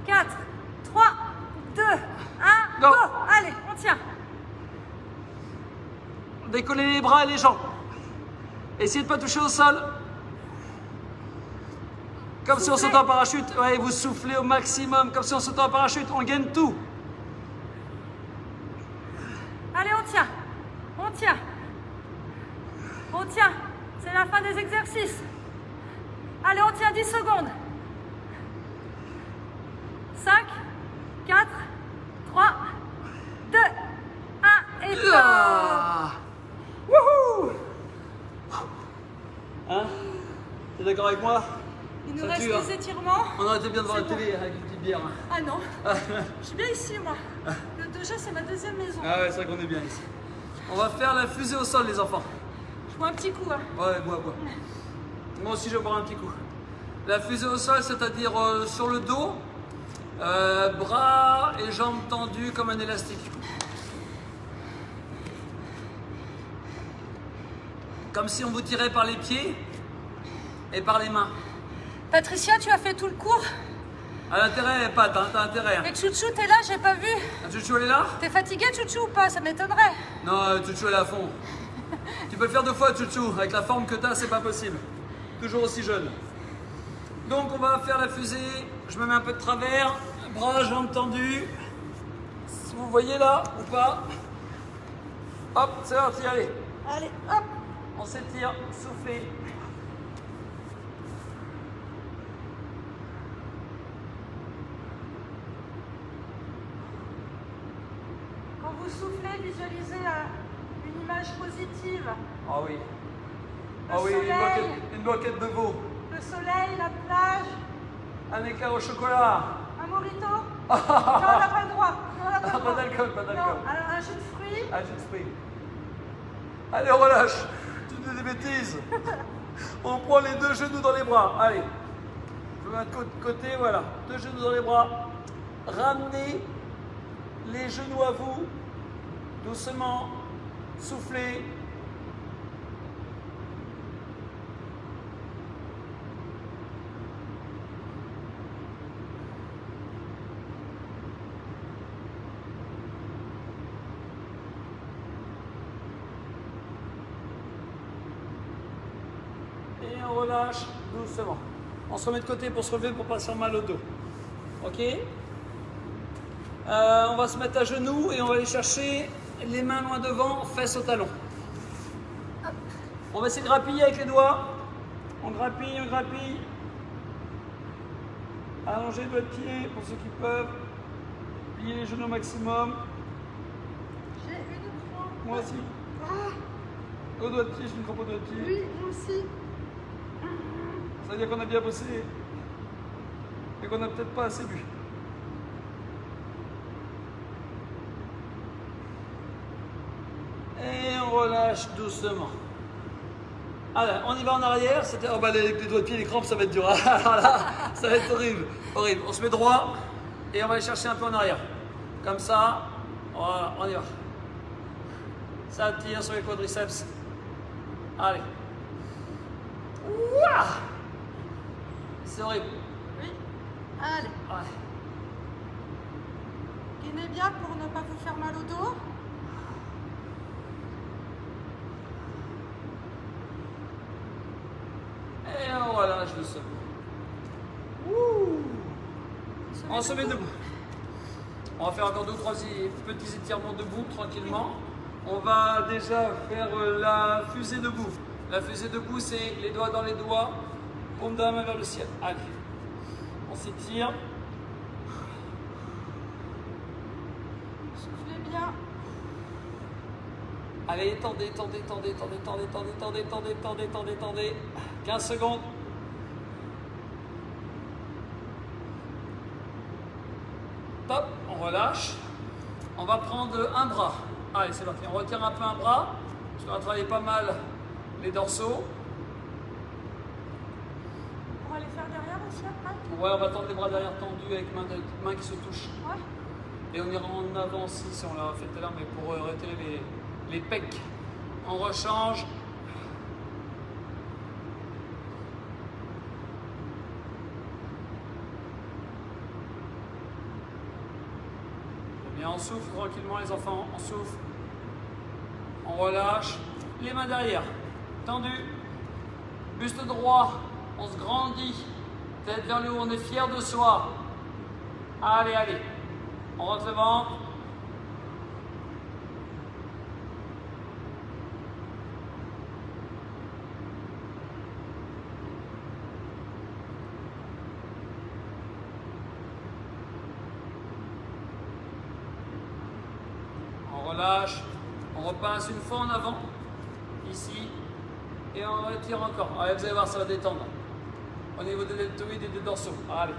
4, 3, 2, 1, Go. go. Allez, on tient. Décollez les bras et les jambes. Essayez de ne pas toucher au sol. Comme si on Soufflez. sautait en parachute. Ouais, vous soufflez au maximum. Comme si on sautait en parachute. On gagne tout. Allez, on tient. On tient. On tient. C'est la fin des exercices. Allez, on tient 10 secondes. 5, 4, 3, 2, 1 et top. Ah. Wouhou. Hein? T'es d'accord avec moi? Il nous Ça reste tue, hein. les étirements. On aurait été bien devant la C'est bon. télé avec une petite bière. Hein. Ah non, je suis bien ici moi. Le dojo c'est ma deuxième maison. Ah ouais, c'est vrai qu'on est bien ici. On va faire la fusée au sol, les enfants. Je bois un petit coup. Hein. Ouais, bois. Moi aussi, je vais boire un petit coup. La fusée au sol, c'est-à-dire sur le dos, bras et jambes tendues comme un élastique. Comme si on vous tirait par les pieds et par les mains. Patricia, tu as fait tout le cours. À l'intérêt, Pat, hein, t'as intérêt. Hein. Mais Chouchou, t'es là, j'ai pas vu. Ah, Chouchou, elle est là? T'es fatigué, Chouchou, ou pas? Ça m'étonnerait. Non, Chouchou, elle est à fond. Tu peux le faire 2 fois, Chouchou. Avec la forme que t'as, c'est pas possible. Toujours aussi jeune. Donc, on va faire la fusée. Je me mets un peu de travers. Bras, jambes tendues. Si vous voyez là, ou pas. Hop, c'est parti, allez. Allez, hop. On s'étire, soufflez. Quand vous soufflez, visualisez une image positive. Ah oui. Le Ah oui, soleil. une moquette de veau. Le soleil, la plage, Un éclair au chocolat. un morito. Non, on n'a pas le droit. Non, on n'a pas le Pas droit. d'alcool, pas d'alcool. Non, un jus de fruits. Ah, j'ai exprès. Allez, on relâche. Tu dis des bêtises. On prend les 2 genoux dans les bras. Allez. Je vais mettre de côté, voilà. 2 genoux dans les bras. Ramenez les genoux à vous. Doucement. Soufflez. Et on relâche doucement. On se remet de côté pour se relever pour pas se faire mal au dos. Ok? On va se mettre à genoux et on va aller chercher les mains loin devant, fesses au talon. On va essayer de grappiller avec les doigts. On grappille, on grappille. Allongez le doigt de pied pour ceux qui peuvent. Pliez les genoux au maximum. J'ai une fois. Moi aussi. Au doigt de pied, j'ai une crampe au doigt de pied. Oui, moi aussi. Ça veut dire qu'on a bien bossé et qu'on n'a peut-être pas assez bu. Et on relâche doucement. Allez, on y va en arrière. Oh bah les doigts de pied, les crampes, ça va être dur. Alors là, ça va être horrible. Horrible. On se met droit et on va aller chercher un peu en arrière. Comme ça, voilà, on y va. Ça tire sur les quadriceps. Allez. Ouah, c'est horrible. Oui. Allez. Allez. Gainez bien pour ne pas vous faire mal au dos. Et on relâche doucement. Ouh. On se met debout. On va faire encore 2 ou 3 petits étirements debout tranquillement. On va déjà faire la fusée debout. La fusée debout, c'est les doigts dans les doigts, paume de la main vers le ciel. Allez, on s'étire. Soufflez bien. Allez, tendez, tendez, tendez, tendez, tendez, tendez, tendez, tendez, tendez, tendez, tendez. 15 secondes. Top, on relâche. On va prendre un bras. Allez, c'est parti. On retire un peu un bras. Parce qu'on va travailler pas mal les dorsaux. On va les faire derrière aussi après. Ouais, on va tendre les bras derrière tendus avec mains qui se touchent. Ouais. Et on ira en avant aussi, si on l'a fait tout à l'heure, mais pour retirer les pecs. On rechange. Bien, on souffle tranquillement les enfants, on souffle. On relâche. Les mains derrière. Tendu. Buste droit. On se grandit. Tête vers le haut, on est fier de soi. Allez, allez. On rentre le ventre. On relâche. On repasse une fois en avant. Ici. Et on retire encore. Allez, vous allez voir, ça va détendre. Au niveau des deltoïdes et des dorsaux. Allez.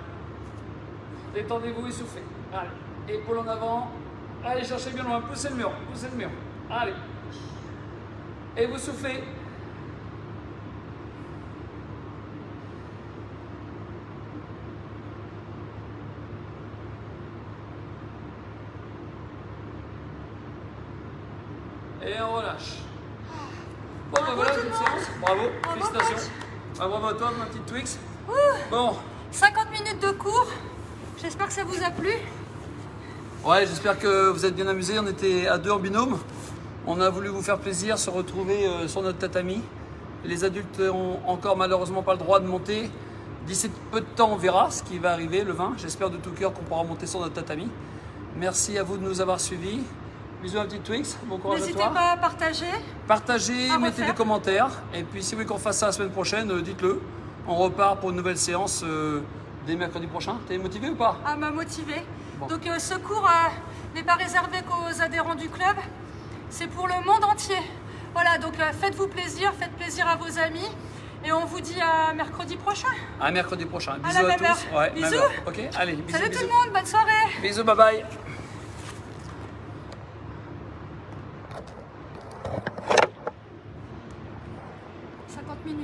Détendez-vous et soufflez. Allez. Épaule en avant. Allez, cherchez bien loin. Poussez le mur. Poussez le mur. Allez. Et vous soufflez. Et on relâche. Bon, ben voilà, une séance. Bravo. Félicitations. Bravo à toi, ma petite Twix. Bon. 50 minutes de cours. J'espère que ça vous a plu. Ouais, j'espère que vous êtes bien amusés. On était à deux en binôme. On a voulu vous faire plaisir, se retrouver sur notre tatami. Les adultes ont encore malheureusement pas le droit de monter. D'ici peu de temps, on verra ce qui va arriver le 20. J'espère de tout cœur qu'on pourra monter sur notre tatami. Merci à vous de nous avoir suivis. Bisous à petite Twix. Bon courage à toi. N'hésitez pas à partager. Partagez, À mettez refaire. des commentaires. Et puis si vous voulez qu'on fasse ça la semaine prochaine, dites-le. On repart pour une nouvelle séance dès mercredi prochain. T'es motivé ou pas? À m'a motivé. Bon. Donc ce cours n'est pas réservé qu'aux adhérents du club. C'est pour le monde entier. Voilà, donc faites-vous plaisir, faites plaisir à vos amis. Et on vous dit à mercredi prochain. À mercredi prochain. À Bisous la à même tous. heure. Ouais, Bisous. même heure. Ok, allez, bisous. Salut tout bisous. le monde, bonne soirée. Bisous, bye bye.